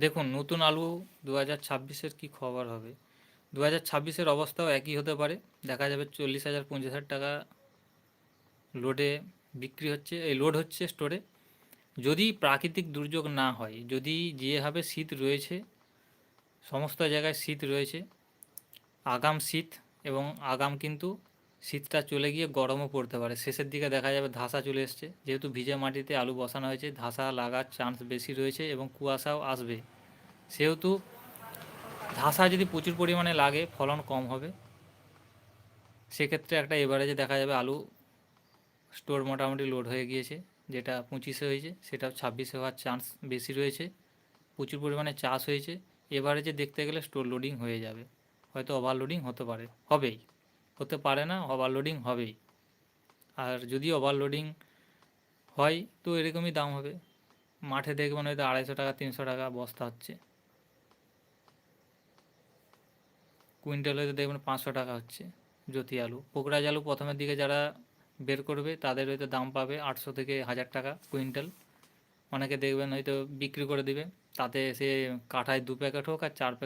দেখুন নতুন আলু 2026-এর কী খবর হবে। 2026-এর অবস্থাও একই হতে পারে। দেখা যাবে 40,000 50,000 টাকা লোডে বিক্রি হচ্ছে, এই লোড হচ্ছে স্টোরে। যদি প্রাকৃতিক দুর্যোগ না হয়, যদি যেভাবে শীত রয়েছে, সমস্ত জায়গায় শীত রয়েছে, আগাম শীত, এবং আগাম কিন্তু শীতটা চলে গিয়ে গরমও পড়তে পারে। শেষের দিকে দেখা যাবে ধসা চলে এসছে, যেহেতু ভিজে মাটিতে আলু বসানো হয়েছে, ধসা লাগার চান্স বেশি রয়েছে এবং কুয়াশাও আসবে। সেহেতু ধসা যদি প্রচুর পরিমাণে লাগে ফলন কম হবে। সেক্ষেত্রে একটা এভারেজে দেখা যাবে আলু স্টোর মোটামুটি লোড হয়ে গিয়েছে। যেটা 25-এ হয়েছে সেটাও 26-এ হওয়ার চান্স বেশি রয়েছে। প্রচুর পরিমাণে চাষ হয়েছে, এভারেজে দেখতে গেলে স্টোর লোডিং হয়ে যাবে। হয়তো ওভারলোডিং হতে পারে, হবেই, হতে পারে না, ওভারলোডিং হবেই। আর যদি ওভারলোডিং হয় তো এরকমই দাম হবে। মাঠে দেখবেন হয়তো 250 টাকা 300 টাকা বস্তা হচ্ছে, কুইন্টাল হয়তো দেখবেন 500 টাকা হচ্ছে। জ্যোতি আলু, পোকরাজ আলু প্রথমের দিকে যারা বের করবে তাদের হয়তো দাম পাবে 800 থেকে 1000 টাকা কুইন্টাল। অনেকে দেখবেন হয়তো বিক্রি করে দিবে, তাতে সে কাঠায় 2 প্যাকেট হোক আর 4 প্যাকেট